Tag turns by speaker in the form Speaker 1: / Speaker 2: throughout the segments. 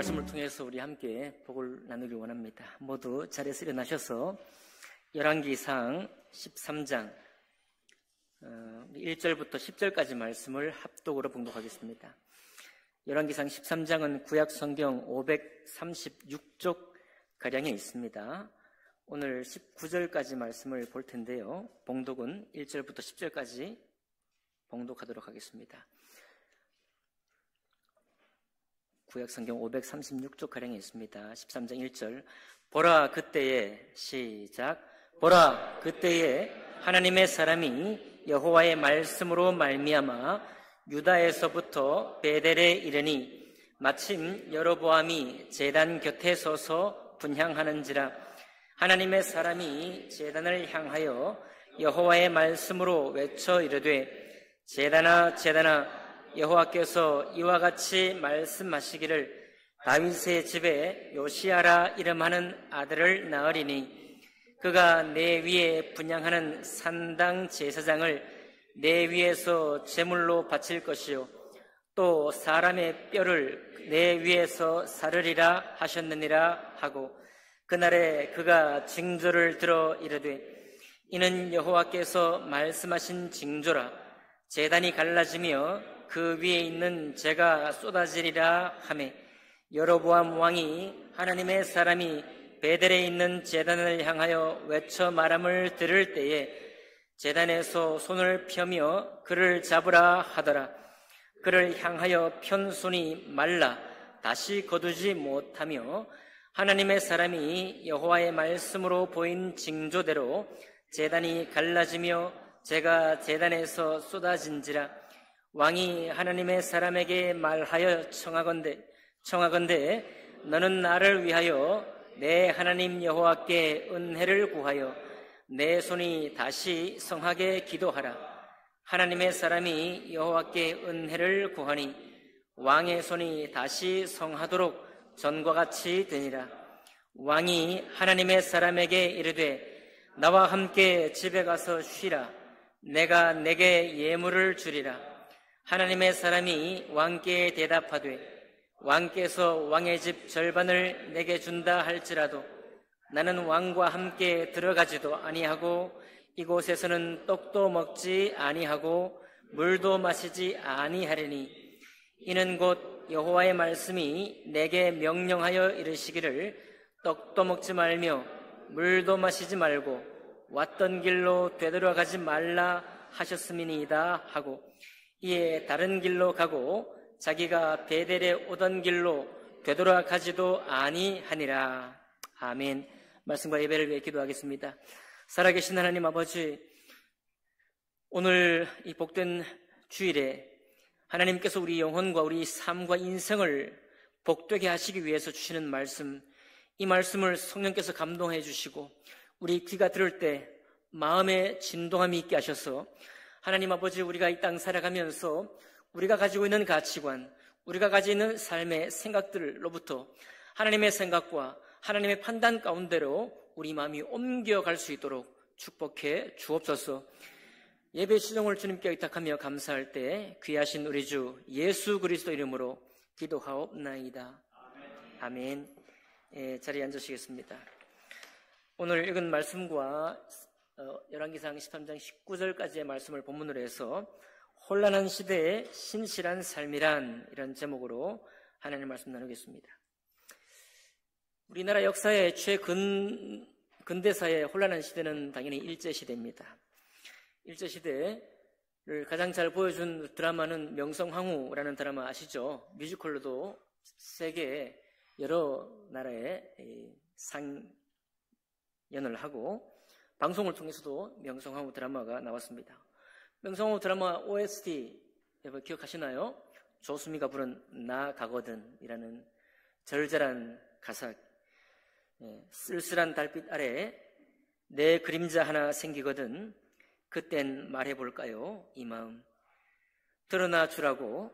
Speaker 1: 말씀을 통해서 우리 함께 복을 나누길 원합니다. 모두 자리에서 일어나셔서 열왕기상 13장 1절부터 10절까지 말씀을 합독으로 봉독하겠습니다. 열왕기상 13장은 구약 성경 536쪽 가량에 있습니다. 오늘 19절까지 말씀을 볼 텐데요. 봉독은 1절부터 10절까지 봉독하도록 하겠습니다. 구약 성경 536쪽 가량에 있습니다. 13장 1절. 보라 그때에 시작. 보라 그때에 하나님의 사람이 여호와의 말씀으로 말미암아 유다에서부터 베델에 이르니 마침 여로보암이 제단 곁에 서서 분향하는지라. 하나님의 사람이 제단을 향하여 여호와의 말씀으로 외쳐 이르되 제단아 제단아 여호와께서 이와 같이 말씀하시기를 다윗의 집에 요시아라 이름하는 아들을 낳으리니 그가 내 위에 분향하는 산당 제사장을 내 위에서 제물로 바칠 것이요 또 사람의 뼈를 내 위에서 사르리라 하셨느니라 하고 그날에 그가 징조를 들어 이르되 이는 여호와께서 말씀하신 징조라. 제단이 갈라지며 그 위에 있는 재가 쏟아지리라 하매 여로보암 왕이 하나님의 사람이 베델에 있는 제단을 향하여 외쳐 말함을 들을 때에 제단에서 손을 펴며 그를 잡으라 하더라. 그를 향하여 편 손이 말라 다시 거두지 못하며 하나님의 사람이 여호와의 말씀으로 보인 징조대로 제단이 갈라지며 재가 제단에서 쏟아진지라. 왕이 하나님의 사람에게 말하여 청하건대 너는 나를 위하여 내 하나님 여호와께 은혜를 구하여 내 손이 다시 성하게 기도하라. 하나님의 사람이 여호와께 은혜를 구하니 왕의 손이 다시 성하도록 전과 같이 되니라. 왕이 하나님의 사람에게 이르되 나와 함께 집에 가서 쉬라. 내가 내게 예물을 주리라. 하나님의 사람이 왕께 대답하되 왕께서 왕의 집 절반을 내게 준다 할지라도 나는 왕과 함께 들어가지도 아니하고 이곳에서는 떡도 먹지 아니하고 물도 마시지 아니하리니 이는 곧 여호와의 말씀이 내게 명령하여 이르시기를 떡도 먹지 말며 물도 마시지 말고 왔던 길로 되돌아가지 말라 하셨음이니이다 하고 이에 다른 길로 가고 자기가 베델에 오던 길로 되돌아가지도 아니하니라. 아멘. 말씀과 예배를 위해 기도하겠습니다. 살아계신 하나님 아버지, 오늘 이 복된 주일에 하나님께서 우리 영혼과 우리 삶과 인생을 복되게 하시기 위해서 주시는 말씀, 이 말씀을 성령께서 감동해 주시고 우리 귀가 들을 때 마음에 진동함이 있게 하셔서 하나님 아버지, 우리가 이 땅 살아가면서 우리가 가지고 있는 가치관, 우리가 가지고 있는 삶의 생각들로부터 하나님의 생각과 하나님의 판단 가운데로 우리 마음이 옮겨갈 수 있도록 축복해 주옵소서. 예배 시정을 주님께 의탁하며 감사할 때 귀하신 우리 주 예수 그리스도 이름으로 기도하옵나이다. 아멘. 자리에 앉으시겠습니다. 오늘 읽은 말씀과 열왕기상 13장 19절까지의 말씀을 본문으로 해서 혼란한 시대의 신실한 삶이란 이런 제목으로 하나님의 말씀 나누겠습니다. 우리나라 역사의 근대사의 혼란한 시대는 당연히 일제시대입니다. 일제시대를 가장 잘 보여준 드라마는 명성황후라는 드라마 아시죠? 뮤지컬로도 세계 여러 나라에 상연을 하고 방송을 통해서도 명성황후 드라마가 나왔습니다. 명성황후 드라마 OST 여러분 기억하시나요? 조수미가 부른 나 가거든 이라는 절절한 가사. 쓸쓸한 달빛 아래 내 그림자 하나 생기거든 그땐 말해볼까요 이 마음. 드러나 주라고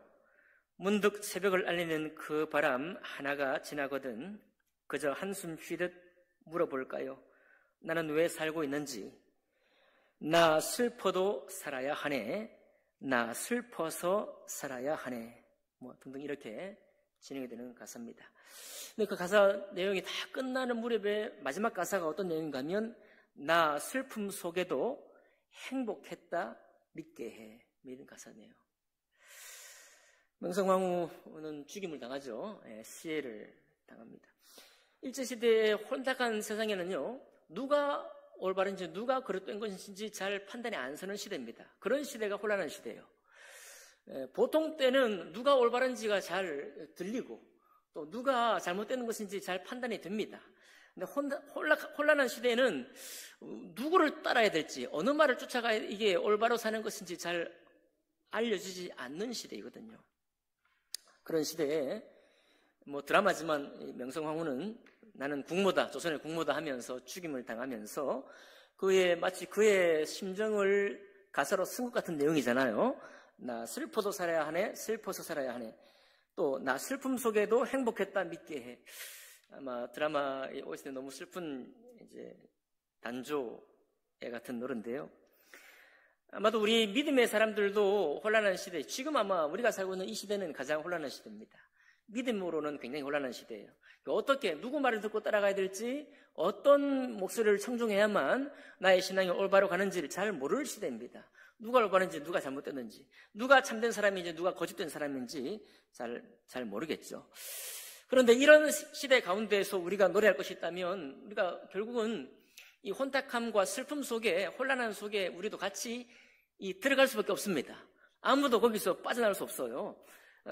Speaker 1: 문득 새벽을 알리는 그 바람 하나가 지나거든 그저 한숨 쉬듯 물어볼까요 나는 왜 살고 있는지. 나 슬퍼도 살아야 하네. 나 슬퍼서 살아야 하네. 등등 이렇게 진행이 되는 가사입니다. 근데 그 가사 내용이 다 끝나는 무렵에 마지막 가사가 어떤 내용인가 하면 나 슬픔 속에도 행복했다 믿게 해. 이런 가사네요. 명성황후는 죽임을 당하죠. 시해를 당합니다. 일제시대의 혼탁한 세상에는요, 누가 올바른지 누가 그릇된 것인지 잘 판단이 안 서는 시대입니다. 그런 시대가 혼란한 시대예요. 보통 때는 누가 올바른지가 잘 들리고 또 누가 잘못되는 것인지 잘 판단이 됩니다. 근데 혼란한 시대에는 누구를 따라야 될지 어느 말을 쫓아가야 이게 올바로 사는 것인지 잘 알려주지 않는 시대이거든요. 그런 시대에 드라마지만 명성황후는 나는 국모다, 조선의 국모다 하면서 죽임을 당하면서 마치 그의 심정을 가사로 쓴 것 같은 내용이잖아요. 나 슬퍼도 살아야 하네, 슬퍼서 살아야 하네. 또 나 슬픔 속에도 행복했다 믿게 해. 아마 드라마에 오실 때 너무 슬픈 단조애 같은 노래인데요. 아마도 우리 믿음의 사람들도 혼란한 시대, 지금 아마 우리가 살고 있는 이 시대는 가장 혼란한 시대입니다. 믿음으로는 굉장히 혼란한 시대예요. 어떻게 누구 말을 듣고 따라가야 될지, 어떤 목소리를 청중해야만 나의 신앙이 올바로 가는지를 잘 모를 시대입니다. 누가 올바른지 누가 잘못됐는지, 누가 참된 사람인지 누가 거짓된 사람인지 잘 모르겠죠. 그런데 이런 시대 가운데에서 우리가 노래할 것이 있다면 우리가 결국은 이 혼탁함과 슬픔 속에, 혼란함 속에 우리도 같이 들어갈 수밖에 없습니다. 아무도 거기서 빠져나올 수 없어요.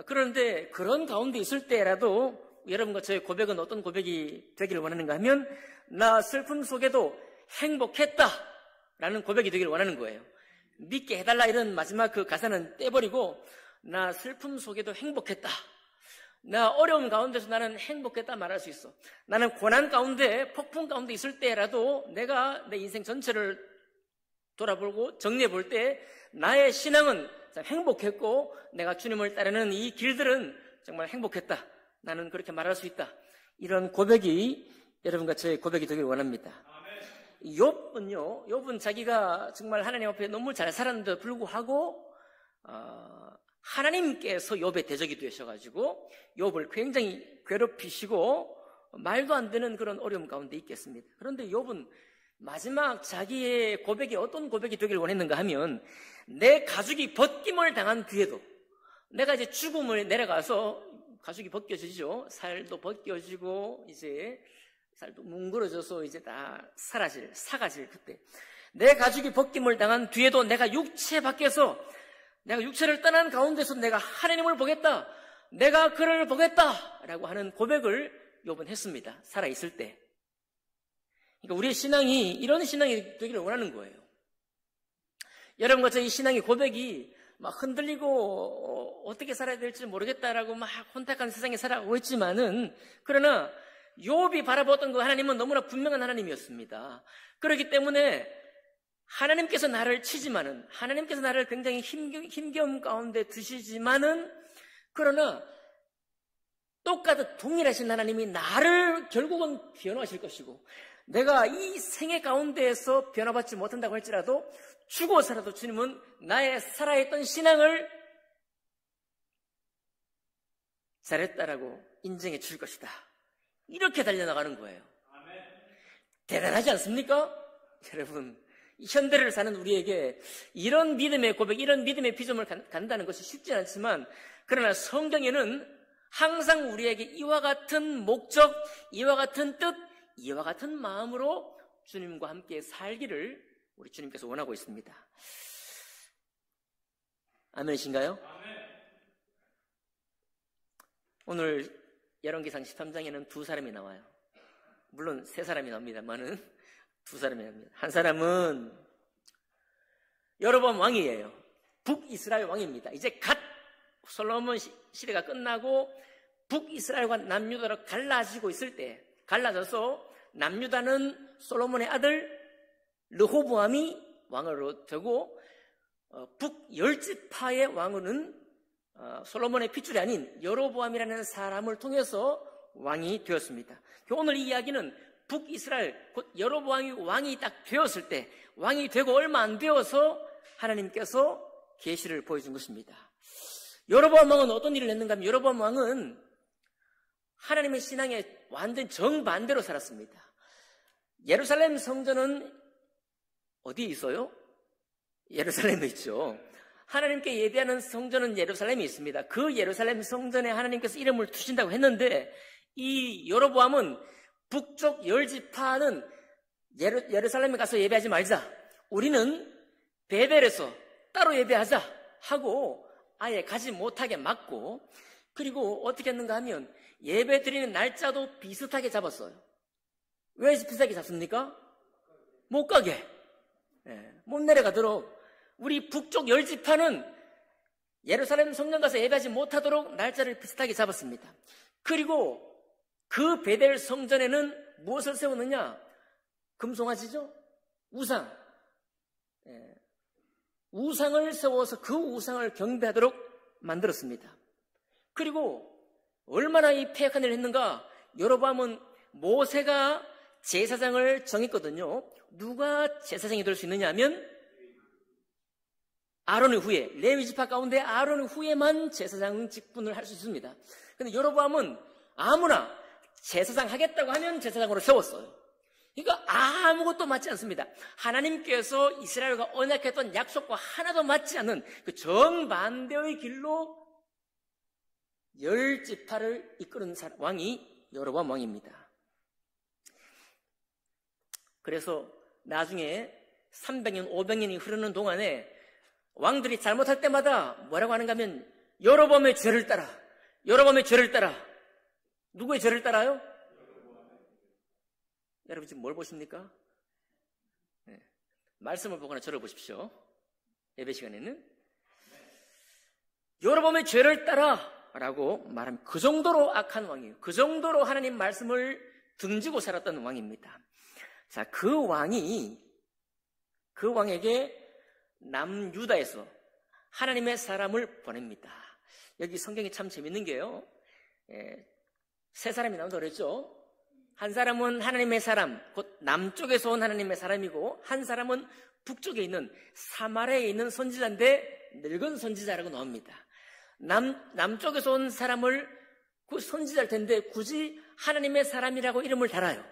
Speaker 1: 그런데 그런 가운데 있을 때라도 여러분과 저의 고백은 어떤 고백이 되기를 원하는가 하면 나 슬픔 속에도 행복했다 라는 고백이 되기를 원하는 거예요. 믿게 해달라 이런 마지막 그 가사는 떼버리고 나 슬픔 속에도 행복했다, 나 어려움 가운데서 나는 행복했다 말할 수 있어. 나는 고난 가운데, 폭풍 가운데 있을 때라도 내가 내 인생 전체를 돌아보고 정리해 볼 때 나의 신앙은 행복했고 내가 주님을 따르는 이 길들은 정말 행복했다, 나는 그렇게 말할 수 있다. 이런 고백이 여러분과 저의 고백이 되길 원합니다. 욥은 자기가 정말 하나님 앞에 너무 잘 살았는데도 불구하고 하나님께서 욥의 대적이 되셔가지고 욥을 굉장히 괴롭히시고 말도 안 되는 그런 어려움 가운데 있겠습니다. 그런데 욥은 마지막 자기의 고백이 어떤 고백이 되길 원했는가 하면 내 가죽이 벗김을 당한 뒤에도, 내가 이제 죽음을 내려가서 가죽이 벗겨지죠. 살도 벗겨지고 이제 살도 뭉그러져서 이제 다 사가질 그때 내 가죽이 벗김을 당한 뒤에도 내가 육체 밖에서, 내가 육체를 떠난 가운데서 내가 하나님을 보겠다, 내가 그를 보겠다라고 하는 고백을 욥은 했습니다. 살아있을 때. 그러니까 우리의 신앙이 이런 신앙이 되기를 원하는 거예요. 여러분과 저희 신앙의 고백이 막 흔들리고 어떻게 살아야 될지 모르겠다라고 막 혼탁한 세상에 살아가고 있지만은, 그러나 욥이 바라보던 그 하나님은 너무나 분명한 하나님이었습니다. 그렇기 때문에 하나님께서 나를 치지만은, 하나님께서 나를 굉장히 힘겨움 가운데 두시지만은, 그러나 똑같은 동일하신 하나님이 나를 결국은 변화하실 것이고, 내가 이 생애 가운데에서 변화받지 못한다고 할지라도 죽어서라도 주님은 나의 살아있던 신앙을 잘했다라고 인정해 줄 것이다. 이렇게 달려나가는 거예요. 대단하지 않습니까? 여러분, 현대를 사는 우리에게 이런 믿음의 고백, 이런 믿음의 비전을 간다는 것이 쉽지 않지만, 그러나 성경에는 항상 우리에게 이와 같은 목적, 이와 같은 뜻, 이와 같은 마음으로 주님과 함께 살기를 우리 주님께서 원하고 있습니다. 아멘이신가요? 오늘 열왕기상 13장에는 두 사람이 나와요. 물론 세 사람이 나옵니다만은 두 사람이 나옵니다. 한 사람은 여로보암 왕이에요. 북이스라엘 왕입니다. 이제 갓 솔로몬 시대가 끝나고 북이스라엘과 남유다로 갈라지고 있을 때, 갈라져서 남유다는 솔로몬의 아들 르호보암이 왕으로 되고 북열지파의 왕은 솔로몬의 핏줄이 아닌 여로보암이라는 사람을 통해서 왕이 되었습니다. 오늘 이 이야기는 북이스라엘, 곧 여로보암이 왕이 딱 되었을 때, 왕이 되고 얼마 안 되어서 하나님께서 계시를 보여준 것입니다. 여로보암 왕은 어떤 일을 했는가 하면, 여로보암 왕은 하나님의 신앙에 완전 정반대로 살았습니다. 예루살렘 성전은 어디에 있어요? 예루살렘에 있죠. 하나님께 예배하는 성전은 예루살렘에 있습니다. 그 예루살렘 성전에 하나님께서 이름을 두신다고 했는데 이 여로보암은 북쪽 10지파는 예루살렘에 가서 예배하지 말자. 우리는 베델에서 따로 예배하자 하고 아예 가지 못하게 막고, 그리고 어떻게 했는가 하면 예배 드리는 날짜도 비슷하게 잡았어요. 왜 비슷하게 잡습니까? 못 가게. 못 내려가도록. 우리 북쪽 10지파는 예루살렘 성전 가서 예배하지 못하도록 날짜를 비슷하게 잡았습니다. 그리고 그 베델 성전에는 무엇을 세우느냐? 금송아지죠? 우상. 우상을 세워서 그 우상을 경배하도록 만들었습니다. 그리고 얼마나 이 폐역한 일을 했는가? 여로보암은 모세가 제사장을 정했거든요. 누가 제사장이 될 수 있느냐 하면 아론의 후예, 레위 지파 가운데 아론의 후예만 제사장 직분을 할 수 있습니다. 그런데 여로보암은 아무나 제사장 하겠다고 하면 제사장으로 세웠어요. 그러니까 아무것도 맞지 않습니다. 하나님께서 이스라엘과 언약했던 약속과 하나도 맞지 않는 그 정반대의 길로 10지파를 이끄는 왕이 여로보암 왕입니다. 그래서 나중에 300년, 500년이 흐르는 동안에 왕들이 잘못할 때마다 뭐라고 하는가 하면 여로보암의 죄를 따라, 여로보암의 죄를 따라. 누구의 죄를 따라요? 여러분 지금 뭘 보십니까? 말씀을 보거나 저를 보십시오. 예배 시간에는 여로보암의 죄를 따라 라고 말하면 그 정도로 악한 왕이에요. 그 정도로 하나님 말씀을 등지고 살았던 왕입니다. 자, 그 왕에게 남유다에서 하나님의 사람을 보냅니다. 여기 성경이 참 재밌는 게요. 세 사람이 나온다고 그랬죠. 한 사람은 하나님의 사람, 곧 남쪽에서 온 하나님의 사람이고, 한 사람은 북쪽에 있는 사마리아에 있는 선지자인데 늙은 선지자라고 나옵니다. 남쪽에서 온 사람을 그 선지자일 텐데 굳이 하나님의 사람이라고 이름을 달아요.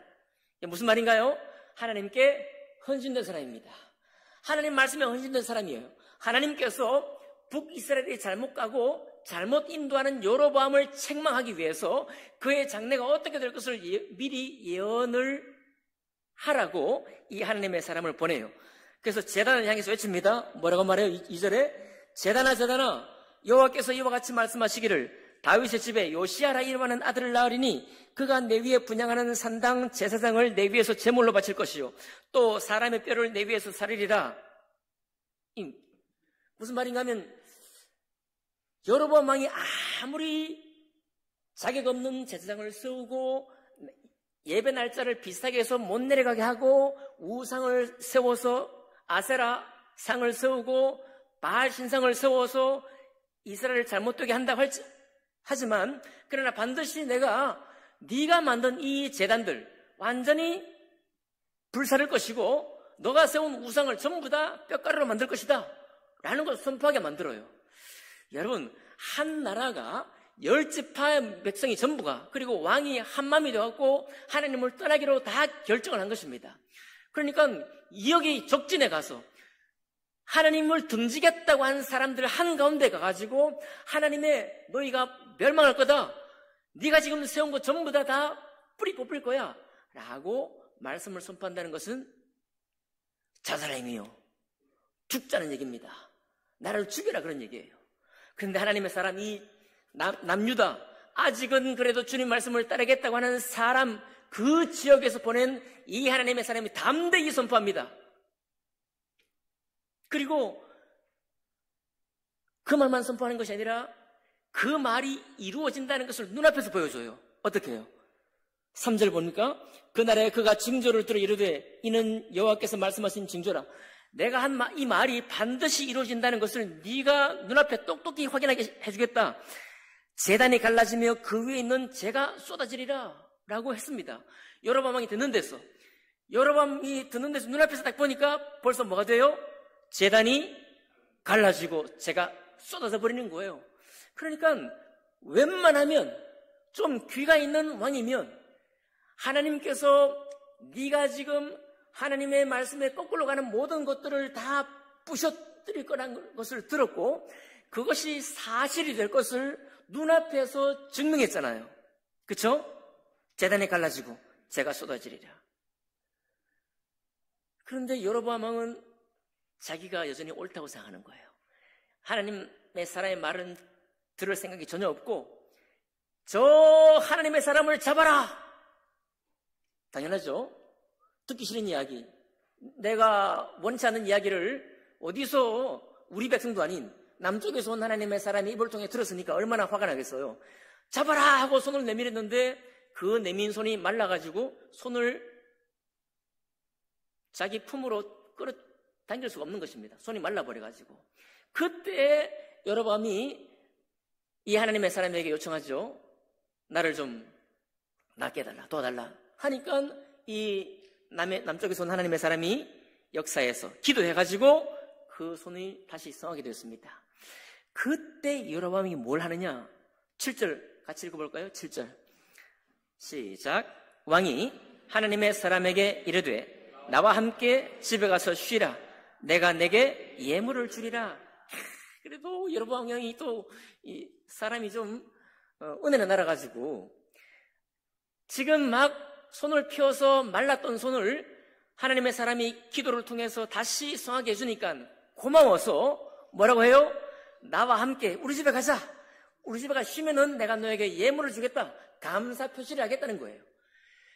Speaker 1: 이게 무슨 말인가요? 하나님께 헌신된 사람입니다. 하나님 말씀에 헌신된 사람이에요. 하나님께서 북이스라엘이 잘못 가고 잘못 인도하는 여로보암을 책망하기 위해서 그의 장래가 어떻게 될 것을 미리 예언을 하라고 이 하나님의 사람을 보내요. 그래서 제단을 향해서 외칩니다. 뭐라고 말해요? 2절에 제단아 제단아 여호와께서 이와 같이 말씀하시기를 다윗의 집에 요시아라 이름하는 아들을 낳으리니 그가 내 위에 분향하는 산당 제사장을 내 위에서 제물로 바칠 것이요 또 사람의 뼈를 내 위에서 사르리라. 무슨 말인가 하면 여로보암 왕이 아무리 자격 없는 제사장을 세우고 예배 날짜를 비슷하게 해서 못 내려가게 하고 우상을 세워서 아세라 상을 세우고 바알 신상을 세워서 이스라엘을 잘못되게 한다고 하지만 그러나 반드시 내가 네가 만든 이 제단들 완전히 불사를 것이고 너가 세운 우상을 전부 다 뼈가루로 만들 것이다 라는 것을 선포하게 만들어요. 여러분, 한 나라가 10지파의 백성이 전부가 그리고 왕이 한마음이 되었고 하나님을 떠나기로 다 결정을 한 것입니다. 그러니까 여기 적진에 가서 하나님을 등지겠다고 한 사람들 한가운데 가가지고 하나님의 너희가 멸망할 거다. 네가 지금 세운 거 전부 다 뿌리 뽑힐 거야 라고 말씀을 선포한다는 것은 자살행위요. 죽자는 얘기입니다. 나를 죽여라 그런 얘기예요. 그런데 하나님의 사람 이 남유다 아직은 그래도 주님 말씀을 따르겠다고 하는 사람 그 지역에서 보낸 이 하나님의 사람이 담대히 선포합니다. 그리고 그 말만 선포하는 것이 아니라 그 말이 이루어진다는 것을 눈앞에서 보여줘요. 어떻게 해요? 3절 보니까 그날에 그가 징조를 들어 이르되 이는 여호와께서 말씀하신 징조라. 내가 한 이 말이 반드시 이루어진다는 것을 네가 눈앞에 똑똑히 확인하게 해주겠다. 제단이 갈라지며 그 위에 있는 재가 쏟아지리라 라고 했습니다. 여로보암 왕이 듣는 데서 눈앞에서 딱 보니까 벌써 뭐가 돼요? 제단이 갈라지고 재가 쏟아져 버리는 거예요. 그러니까 웬만하면 좀 귀가 있는 왕이면 하나님께서 네가 지금 하나님의 말씀에 거꾸로 가는 모든 것들을 다 부셔뜨릴 거라는 것을 들었고 그것이 사실이 될 것을 눈앞에서 증명했잖아요. 그렇죠? 제단이 갈라지고 재가 쏟아지리라. 그런데 여로보암 왕은 자기가 여전히 옳다고 생각하는 거예요. 하나님의 사람의 말은 들을 생각이 전혀 없고 저 하나님의 사람을 잡아라! 당연하죠. 듣기 싫은 이야기, 내가 원치 않는 이야기를 어디서 우리 백성도 아닌 남쪽에서 온 하나님의 사람이 입을 통해 들었으니까 얼마나 화가 나겠어요. 잡아라! 하고 손을 내밀었는데 그 내민 손이 말라가지고 손을 자기 품으로 끌어당길 수가 없는 것입니다. 손이 말라버려가지고. 그때 여로보암이 이 하나님의 사람에게 요청하죠. 나를 좀 낫게 해달라, 도와달라 하니까 이 남쪽에서 온 하나님의 사람이 역사에서 기도해가지고 그 손이 다시 성하게 되었습니다. 그때 여로보암이 뭘 하느냐? 7절 같이 읽어볼까요? 7절 시작. 왕이 하나님의 사람에게 이르되 나와 함께 집에 가서 쉬라. 내가 내게 예물을 주리라. 그래도 여로보암 왕이 또 이 사람이 좀 은혜는 날아가지고 지금 막 손을 펴서 말랐던 손을 하나님의 사람이 기도를 통해서 다시 성하게 해주니까 고마워서 뭐라고 해요? 나와 함께 우리 집에 가자. 우리 집에 가 쉬면은 내가 너에게 예물을 주겠다. 감사 표시를 하겠다는 거예요.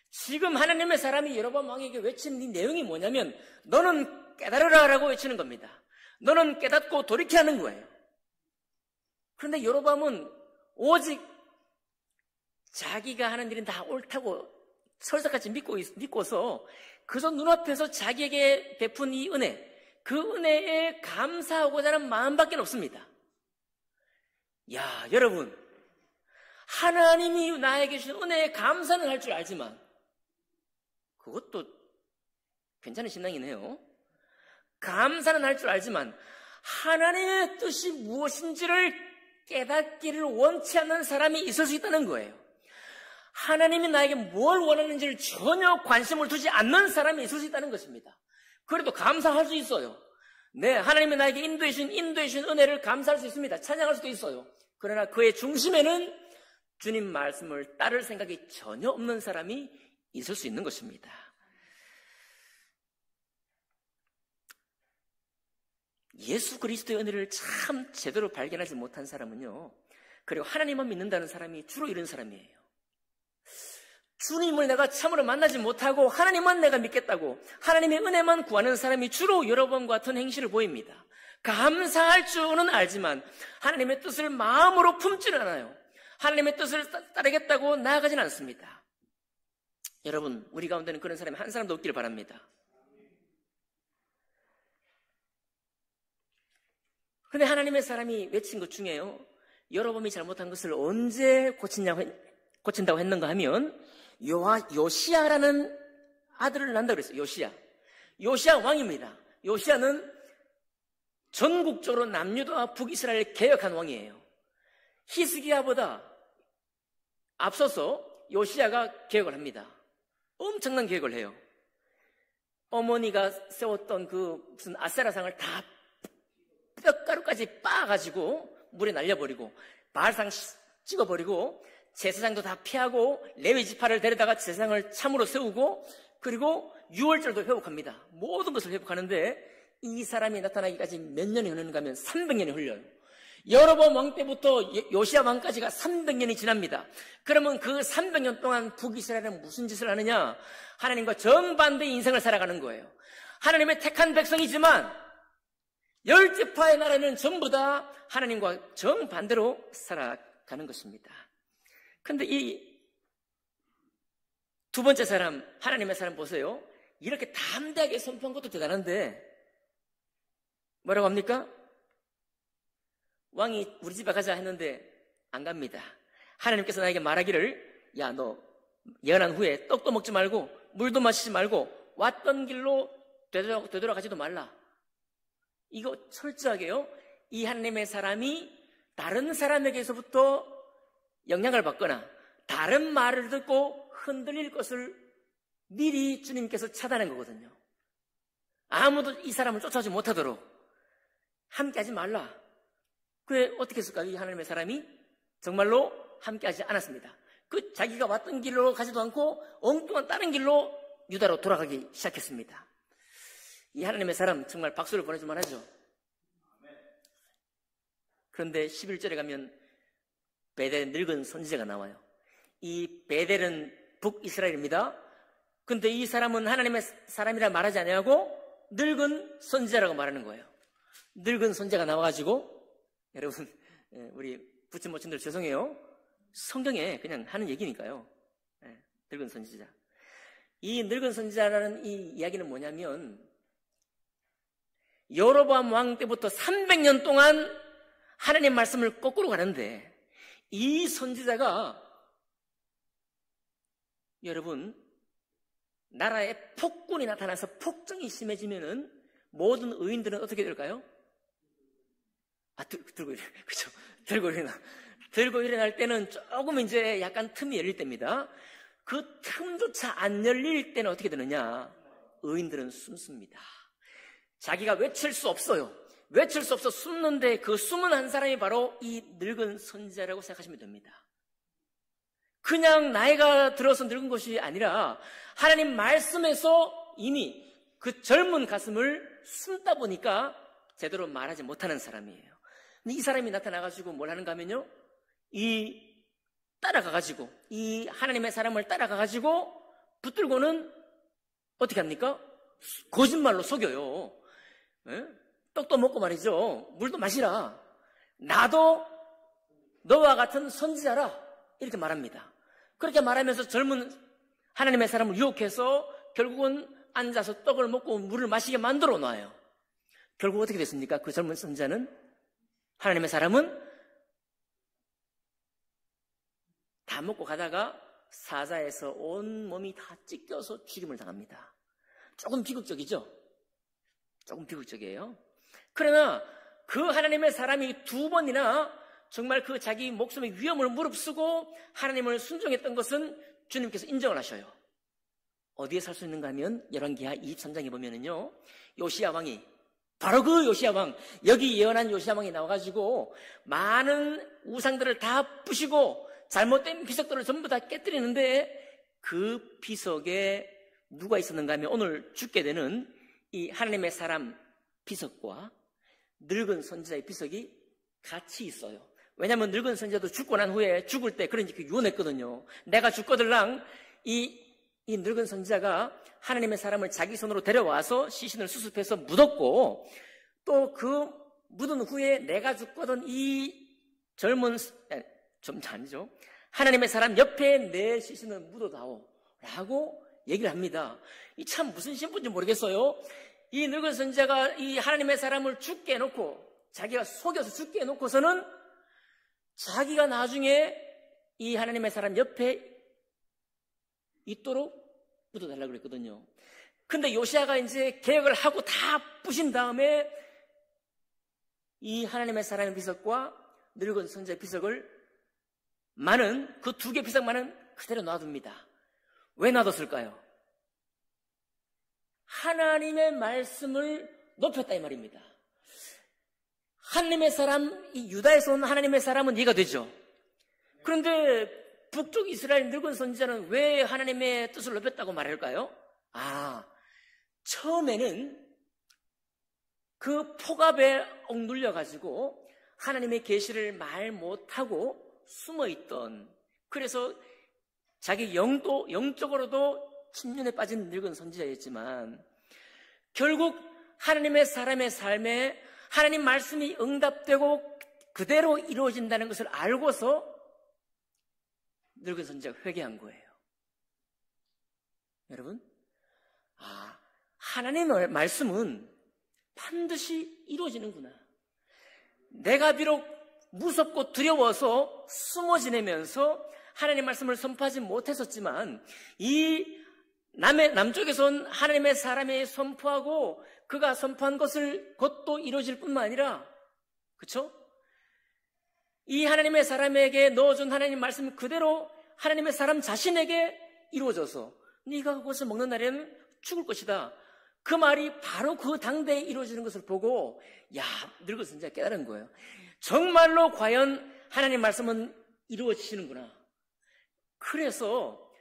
Speaker 1: 지금 하나님의 사람이 여로보암 왕에게 외친 이 내용이 뭐냐면 너는 깨달으라 라고 외치는 겁니다. 너는 깨닫고 돌이켜 하는 거예요. 그런데 여로보암은 오직 자기가 하는 일은 다 옳다고 설사같이 믿고서 그저 눈앞에서 자기에게 베푼 이 은혜, 그 은혜에 감사하고자 하는 마음밖에 없습니다. 야, 여러분, 하나님이 나에게 주신 은혜에 감사는 할 줄 알지만 그것도 괜찮은 신앙이네요. 감사는 할 줄 알지만 하나님의 뜻이 무엇인지를 깨닫기를 원치 않는 사람이 있을 수 있다는 거예요. 하나님이 나에게 뭘 원하는지를 전혀 관심을 두지 않는 사람이 있을 수 있다는 것입니다. 그래도 감사할 수 있어요. 네, 하나님이 나에게 인도해 주신 은혜를 감사할 수 있습니다. 찬양할 수도 있어요. 그러나 그의 중심에는 주님 말씀을 따를 생각이 전혀 없는 사람이 있을 수 있는 것입니다. 예수 그리스도의 은혜를 참 제대로 발견하지 못한 사람은요, 그리고 하나님만 믿는다는 사람이 주로 이런 사람이에요. 주님을 내가 참으로 만나지 못하고 하나님만 내가 믿겠다고 하나님의 은혜만 구하는 사람이 주로 여로보암과 같은 행실을 보입니다. 감사할 줄은 알지만 하나님의 뜻을 마음으로 품지는 않아요. 하나님의 뜻을 따르겠다고 나아가지는 않습니다. 여러분, 우리 가운데는 그런 사람이 한 사람도 없기를 바랍니다. 그런데 하나님의 사람이 외친 것 중에요, 여로보암이 잘못한 것을 언제 고친다고 했는가 하면 요시야라는 아들을 낳는다고 그랬어요. 요시야 왕입니다. 요시야는 전국적으로 남유다와 북이스라엘을 개혁한 왕이에요. 히스기야보다 앞서서 요시야가 개혁을 합니다. 엄청난 개혁을 해요. 어머니가 세웠던 그 무슨 아세라상을 다 뼈가루까지 빻아가지고 물에 날려버리고 바알상 찍어버리고 제사장도 다 피하고 레위 지파를 데려다가 제사장을 참으로 세우고 그리고 유월절도 회복합니다. 모든 것을 회복하는데 이 사람이 나타나기까지 몇 년이 흐르는가 하면 300년이 흘려요. 여로보암 왕 때부터 요시야 왕까지가 300년이 지납니다. 그러면 그 300년 동안 북이스라엘은 무슨 짓을 하느냐? 하나님과 정반대의 인생을 살아가는 거예요. 하나님의 택한 백성이지만 10지파의 나라는 전부 다 하나님과 정반대로 살아가는 것입니다. 그런데 이 두 번째 사람, 하나님의 사람 보세요. 이렇게 담대하게 선포한 것도 대단한데 뭐라고 합니까? 왕이 우리 집에 가자 했는데 안 갑니다. 하나님께서 나에게 말하기를, 야, 너 예언한 후에 떡도 먹지 말고 물도 마시지 말고 왔던 길로 되돌아가지도 말라. 이거 철저하게요, 이 하나님의 사람이 다른 사람에게서부터 영향을 받거나 다른 말을 듣고 흔들릴 것을 미리 주님께서 차단한 거거든요. 아무도 이 사람을 쫓아오지 못하도록 함께하지 말라. 그래 어떻게 했을까요? 이 하나님의 사람이 정말로 함께하지 않았습니다. 그 자기가 왔던 길로 가지도 않고 엉뚱한 다른 길로 유다로 돌아가기 시작했습니다. 이 하나님의 사람 정말 박수를 보내줄 만하죠. 그런데 11절에 가면 베델의 늙은 선지자가 나와요. 이 베델은 북이스라엘입니다. 근데 이 사람은 하나님의 사람이라 말하지 아니하고 늙은 선지자라고 말하는 거예요. 늙은 선지자가 나와가지고, 여러분 우리 부친 모친들 죄송해요. 성경에 그냥 하는 얘기니까요. 늙은 선지자. 이 늙은 선지자라는 이 이야기는 뭐냐면, 여로보암 왕 때부터 300년 동안 하나님 말씀을 거꾸로 가는데, 이 선지자가 여러분 나라에 폭군이 나타나서 폭정이 심해지면은 모든 의인들은 어떻게 될까요? 들고 일어나. 그죠? 들고 일어날 때는 조금 이제 약간 틈이 열릴 때입니다. 그 틈조차 안 열릴 때는 어떻게 되느냐? 의인들은 숨습니다. 자기가 외칠 수 없어요. 외칠 수 없어 숨는데 그 숨은 한 사람이 바로 이 늙은 선지자라고 생각하시면 됩니다. 그냥 나이가 들어서 늙은 것이 아니라 하나님 말씀에서 이미 그 젊은 가슴을 숨다 보니까 제대로 말하지 못하는 사람이에요. 근데 이 사람이 나타나가지고 뭘 하는가 하면요, 따라가가지고 이 하나님의 사람을 따라가가지고 붙들고는 어떻게 합니까? 거짓말로 속여요. 떡도 먹고 말이죠. 물도 마시라. 나도 너와 같은 선지자라. 이렇게 말합니다. 그렇게 말하면서 젊은 하나님의 사람을 유혹해서 결국은 앉아서 떡을 먹고 물을 마시게 만들어 놔요. 결국 어떻게 됐습니까? 그 젊은 선지자는, 하나님의 사람은 다 먹고 가다가 사자에서 온 몸이 다 찢겨서 죽임을 당합니다. 조금 비극적이죠? 조금 비극적이에요. 그러나 그 하나님의 사람이 2번이나 정말 그 자기 목숨의 위험을 무릅쓰고 하나님을 순종했던 것은 주님께서 인정을 하셔요. 어디에 살 수 있는가 하면 열왕기하 23장에 보면은요, 요시야 왕이, 바로 그 요시야 왕, 여기 예언한 요시야 왕이 나와가지고 많은 우상들을 다 부시고 잘못된 비석들을 전부 다 깨뜨리는데, 그 비석에 누가 있었는가 하면 오늘 죽게 되는 이 하나님의 사람 비석과 늙은 선지자의 비석이 같이 있어요. 왜냐하면 늙은 선지자도 죽고 난 후에 죽을 때 그런 그 유언했거든요. 내가 죽거들랑 이 늙은 선지자가 하나님의 사람을 자기 손으로 데려와서 시신을 수습해서 묻었고, 또 그 묻은 후에 내가 죽거든 이 젊은, 좀 아니죠, 하나님의 사람 옆에 내 시신을 묻어다오 라고 얘기를 합니다. 이 참 무슨 신분인지 모르겠어요. 이 늙은 선지자가 이 하나님의 사람을 죽게 해놓고, 자기가 속여서 죽게 해놓고서는 자기가 나중에 이 하나님의 사람 옆에 있도록 묻어달라고 그랬거든요. 근데 요시야가 이제 계획을 하고 다 부신 다음에 이 하나님의 사람의 비석과 늙은 선지자의 비석을 그 2개 비석만은 그대로 놔둡니다. 왜 놔뒀을까요? 하나님의 말씀을 높였다 이 말입니다. 하나님의 사람, 이 유다에서 온 하나님의 사람은 이해가 되죠. 그런데 북쪽 이스라엘 늙은 선지자는 왜 하나님의 뜻을 높였다고 말할까요? 처음에는 그 폭압에 억눌려가지고 하나님의 계시를 말 못하고 숨어있던, 그래서 자기 영적으로도 침륜에 빠진 늙은 선지자였지만, 결국 하나님의 사람의 삶에 하나님 말씀이 응답되고 그대로 이루어진다는 것을 알고서 늙은 선지자가 회개한 거예요. 여러분, 하나님의 말씀은 반드시 이루어지는구나. 내가 비록 무섭고 두려워서 숨어 지내면서 하나님 말씀을 선포하지 못했었지만, 이 남쪽에서 온 하나님의 사람이 선포하고 그가 선포한 것도 이루어질 뿐만 아니라, 그렇죠? 이 하나님의 사람에게 넣어준 하나님 말씀 그대로 하나님의 사람 자신에게 이루어져서 네가 그것을 먹는 날에는 죽을 것이다. 그 말이 바로 그 당대에 이루어지는 것을 보고 야, 늙은 선지자가 깨달은 거예요. 정말로 과연 하나님 말씀은 이루어지시는구나. 그래서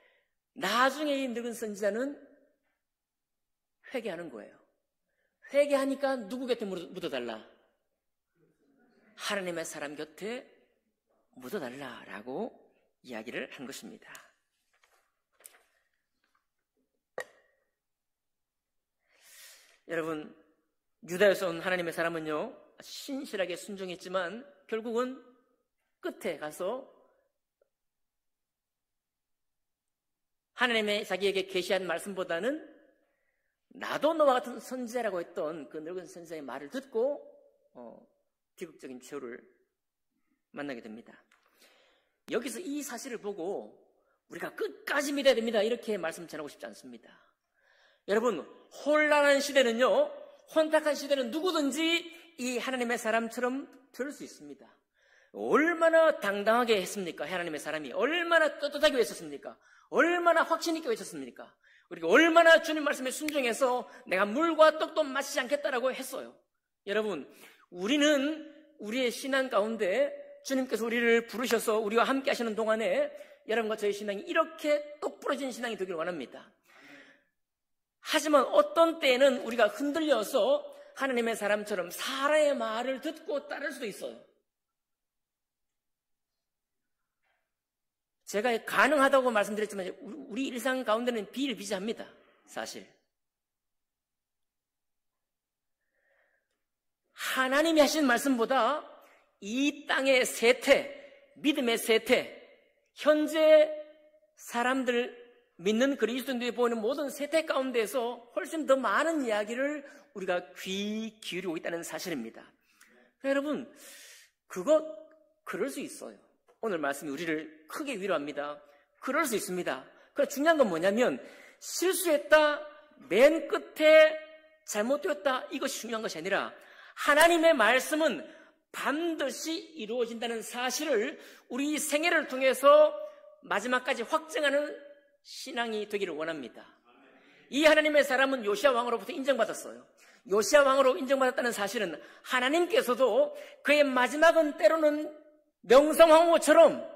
Speaker 1: 나중에 이 늙은 선지자는 회개하는 거예요. 회개하니까 누구 곁에 묻어달라? 하나님의 사람 곁에 묻어달라라고 이야기를 한 것입니다. 여러분, 유다에서 온 하나님의 사람은요, 신실하게 순종했지만 결국은 끝에 가서 하나님의 자기에게 계시한 말씀보다는 나도 너와 같은 선지자라고 했던 그 늙은 선지자의 말을 듣고 비극적인 최후를 만나게 됩니다. 여기서 이 사실을 보고 우리가 끝까지 믿어야 됩니다, 이렇게 말씀 전하고 싶지 않습니다. 여러분, 혼란한 시대는요, 혼탁한 시대는 누구든지 이 하나님의 사람처럼 될 수 있습니다. 얼마나 당당하게 했습니까? 하나님의 사람이 얼마나 떳떳하게 외쳤습니까? 얼마나 확신 있게 외쳤습니까? 우리가 얼마나 주님 말씀에 순종해서 내가 물과 떡도 마시지 않겠다라고 했어요. 여러분, 우리는 우리의 신앙 가운데 주님께서 우리를 부르셔서 우리와 함께 하시는 동안에 여러분과 저의 신앙이 이렇게 똑부러진 신앙이 되기를 원합니다. 하지만 어떤 때에는 우리가 흔들려서 하나님의 사람처럼 사람의 말을 듣고 따를 수도 있어요. 제가 가능하다고 말씀드렸지만 우리 일상 가운데는 비일비재합니다, 사실. 하나님이 하신 말씀보다 이 땅의 세태, 믿음의 세태, 현재 사람들 믿는 그리스도인들이 보이는 모든 세태 가운데서 훨씬 더 많은 이야기를 우리가 귀 기울이고 있다는 사실입니다. 여러분, 그럴 수 있어요. 오늘 말씀이 우리를 크게 위로합니다. 그럴 수 있습니다. 그러나 중요한 건 뭐냐면 실수했다, 맨 끝에 잘못되었다, 이것이 중요한 것이 아니라 하나님의 말씀은 반드시 이루어진다는 사실을 우리 생애를 통해서 마지막까지 확증하는 신앙이 되기를 원합니다. 이 하나님의 사람은 요시야 왕으로부터 인정받았어요. 요시야 왕으로 인정받았다는 사실은 하나님께서도 그의 마지막은 때로는 명성황후처럼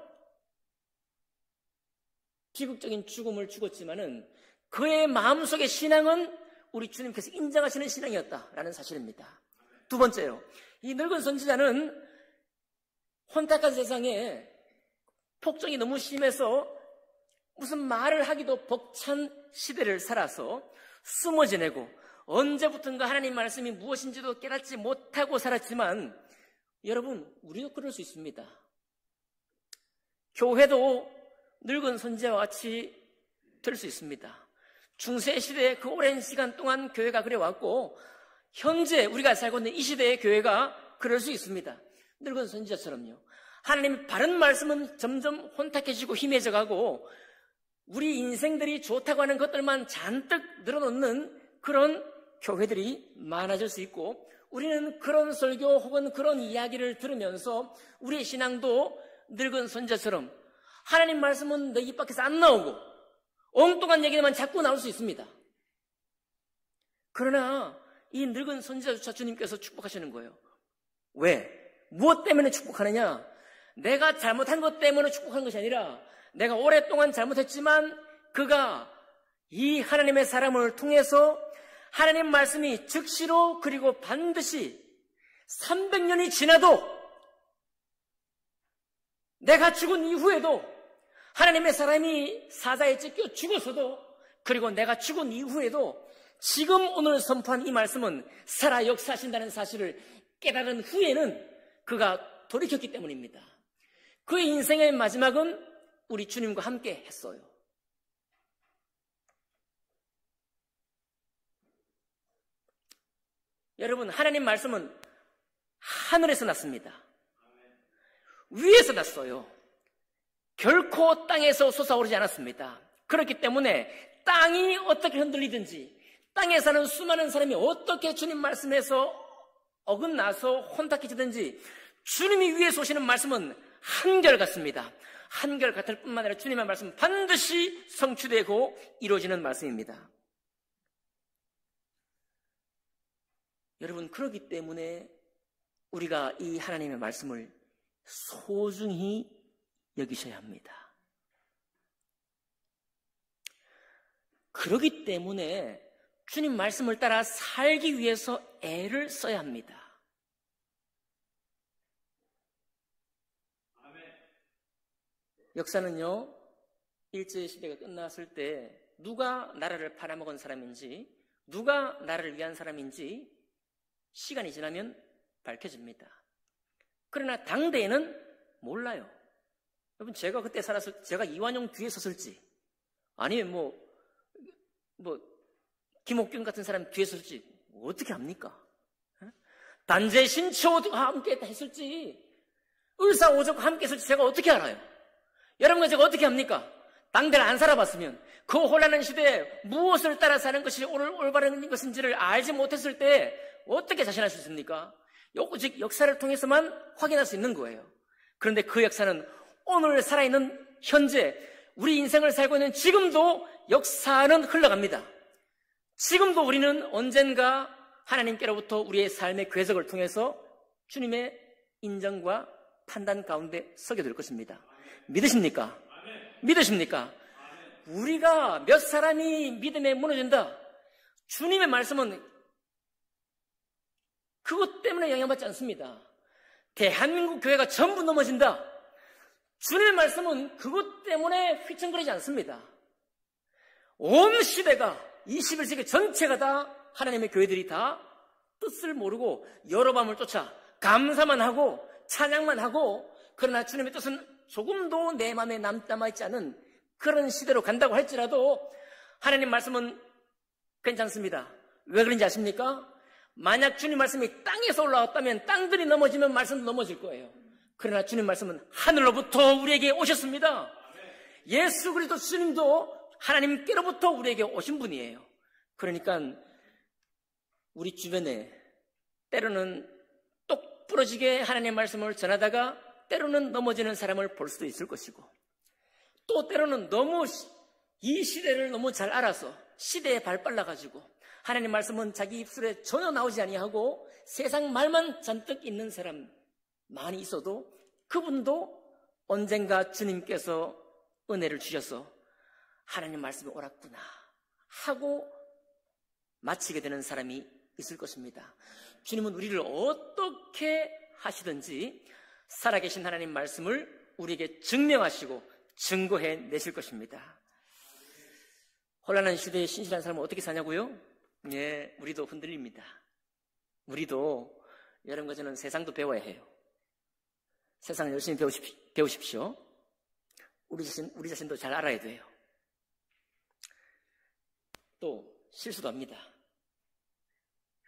Speaker 1: 비극적인 죽음을 죽었지만은 그의 마음속의 신앙은 우리 주님께서 인정하시는 신앙이었다라는 사실입니다. 두 번째요, 이 늙은 선지자는 혼탁한 세상에 폭정이 너무 심해서 무슨 말을 하기도 벅찬 시대를 살아서 숨어 지내고 언제부턴가 하나님 말씀이 무엇인지도 깨닫지 못하고 살았지만 여러분, 우리도 그럴 수 있습니다. 교회도 늙은 선지자와 같이 될 수 있습니다. 중세시대의 그 오랜 시간 동안 교회가 그래왔고 현재 우리가 살고 있는 이 시대의 교회가 그럴 수 있습니다. 늙은 선지자처럼요. 하나님의 바른 말씀은 점점 혼탁해지고 희미해져 가고 우리 인생들이 좋다고 하는 것들만 잔뜩 늘어놓는 그런 교회들이 많아질 수 있고 우리는 그런 설교 혹은 그런 이야기를 들으면서 우리의 신앙도 늙은 선지자처럼 하나님 말씀은 내 입 밖에서 안 나오고 엉뚱한 얘기만 자꾸 나올 수 있습니다. 그러나 이 늙은 선지자조차 주님께서 축복하시는 거예요. 왜? 무엇 때문에 축복하느냐? 내가 잘못한 것 때문에 축복하는 것이 아니라 내가 오랫동안 잘못했지만 그가 이 하나님의 사람을 통해서 하나님 말씀이 즉시로 그리고 반드시 300년이 지나도 내가 죽은 이후에도 하나님의 사람이 사자에 찢겨 죽어서도 그리고 내가 죽은 이후에도 지금 오늘 선포한 이 말씀은 살아 역사하신다는 사실을 깨달은 후에는 그가 돌이켰기 때문입니다. 그의 인생의 마지막은 우리 주님과 함께 했어요. 여러분, 하나님 말씀은 하늘에서 났습니다. 위에서 났어요. 결코 땅에서 솟아오르지 않았습니다. 그렇기 때문에 땅이 어떻게 흔들리든지 땅에 사는 수많은 사람이 어떻게 주님 말씀에서 어긋나서 혼탁해지든지 주님이 위에서 오시는 말씀은 한결같습니다. 한결같을 뿐만 아니라 주님의 말씀은 반드시 성취되고 이루어지는 말씀입니다. 여러분, 그렇기 때문에 우리가 이 하나님의 말씀을 소중히 여기셔야 합니다. 그렇기 때문에 주님 말씀을 따라 살기 위해서 애를 써야 합니다. 역사는요, 일제시대가 끝났을 때 누가 나라를 팔아먹은 사람인지, 누가 나라를 위한 사람인지 시간이 지나면 밝혀집니다. 그러나 당대에는 몰라요. 여러분, 제가 그때 살았을 때 제가 이완용 뒤에 섰을지, 아니면 김옥균 같은 사람 뒤에 섰을지 어떻게 합니까? 단재 신초와 함께 했을지, 을사오적과 함께 했을지 제가 어떻게 알아요? 여러분과 제가 어떻게 합니까? 당대를 안 살아봤으면, 그 혼란한 시대에 무엇을 따라 사는 것이 올바른 것인지를 알지 못했을 때 어떻게 자신할 수 있습니까? 즉 역사를 통해서만 확인할 수 있는 거예요. 그런데 그 역사는 오늘 살아있는 현재, 우리 인생을 살고 있는 지금도 역사는 흘러갑니다. 지금도 우리는 언젠가 하나님께로부터 우리의 삶의 궤적을 통해서 주님의 인정과 판단 가운데 서게 될 것입니다. 믿으십니까? 믿으십니까? 우리가 몇 사람이 믿음에 무너진다, 주님의 말씀은 그것 때문에 영향받지 않습니다. 대한민국 교회가 전부 넘어진다, 주님의 말씀은 그것 때문에 휘청거리지 않습니다. 온 시대가, 21세기 전체가 다 하나님의 교회들이 다 뜻을 모르고 여러 밤을 쫓아 감사만 하고 찬양만 하고, 그러나 주님의 뜻은 조금도 내 마음에 남아있지 않은 그런 시대로 간다고 할지라도 하나님 말씀은 괜찮습니다. 왜 그런지 아십니까? 만약 주님 말씀이 땅에서 올라왔다면 땅들이 넘어지면 말씀도 넘어질 거예요. 그러나 주님 말씀은 하늘로부터 우리에게 오셨습니다. 예수 그리스도 주님도 하나님께로부터 우리에게 오신 분이에요. 그러니까 우리 주변에 때로는 똑 부러지게 하나님의 말씀을 전하다가 때로는 넘어지는 사람을 볼 수도 있을 것이고, 또 때로는 너무 이 시대를 너무 잘 알아서 시대에 발 빨라가지고 하나님 말씀은 자기 입술에 전혀 나오지 아니하고 세상 말만 잔뜩 있는 사람 많이 있어도 그분도 언젠가 주님께서 은혜를 주셔서 하나님 말씀이 옳았구나 하고 마치게 되는 사람이 있을 것입니다. 주님은 우리를 어떻게 하시든지 살아계신 하나님 말씀을 우리에게 증명하시고 증거해 내실 것입니다. 혼란한 시대에 신실한 삶을 어떻게 사냐고요? 예, 우리도 흔들립니다. 우리도 여러분과 저는 세상도 배워야 해요. 세상을 열심히 배우십시오. 우리 자신도 잘 알아야 돼요. 또 실수도 합니다.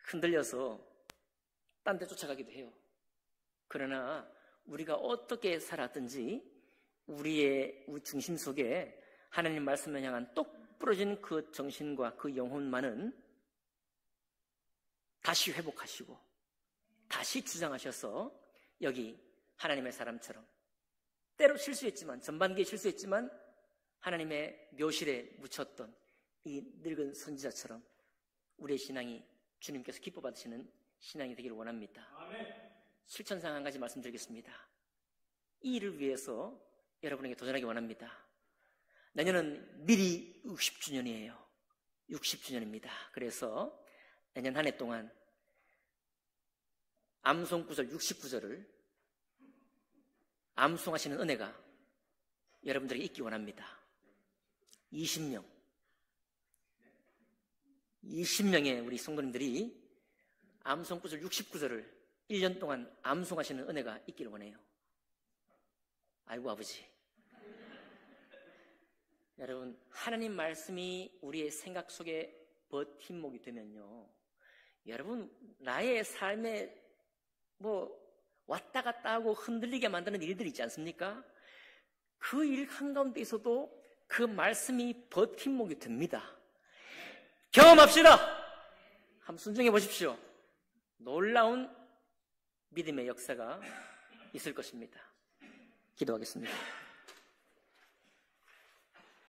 Speaker 1: 흔들려서 딴 데 쫓아가기도 해요. 그러나 우리가 어떻게 살았든지 우리 중심 속에 하나님 말씀을 향한 똑 부러진 그 정신과 그 영혼만은 다시 회복하시고 다시 주장하셔서 여기 하나님의 사람처럼, 때로 실수했지만, 전반기에 실수했지만 하나님의 묘실에 묻혔던 이 늙은 선지자처럼 우리의 신앙이 주님께서 기뻐 받으시는 신앙이 되기를 원합니다. 실천상 한 가지 말씀드리겠습니다. 이 일을 위해서 여러분에게 도전하기 원합니다. 내년은 미리 60주년이에요. 60주년입니다. 그래서 내년 한 해 동안 암송구절 69절을 암송하시는 은혜가 여러분들에게 있기 원합니다. 20명의 우리 성도님들이 암송구절 69절을 1년 동안 암송하시는 은혜가 있기를 원해요. 아이고 아버지, 여러분, 하나님 말씀이 우리의 생각 속에 버팀목이 되면요, 여러분, 나의 삶에 왔다 갔다 하고 흔들리게 만드는 일들이 있지 않습니까? 그 일 한가운데에서도 그 말씀이 버팀목이 됩니다. 경험합시다. 한번 순종해 보십시오. 놀라운 믿음의 역사가 있을 것입니다. 기도하겠습니다.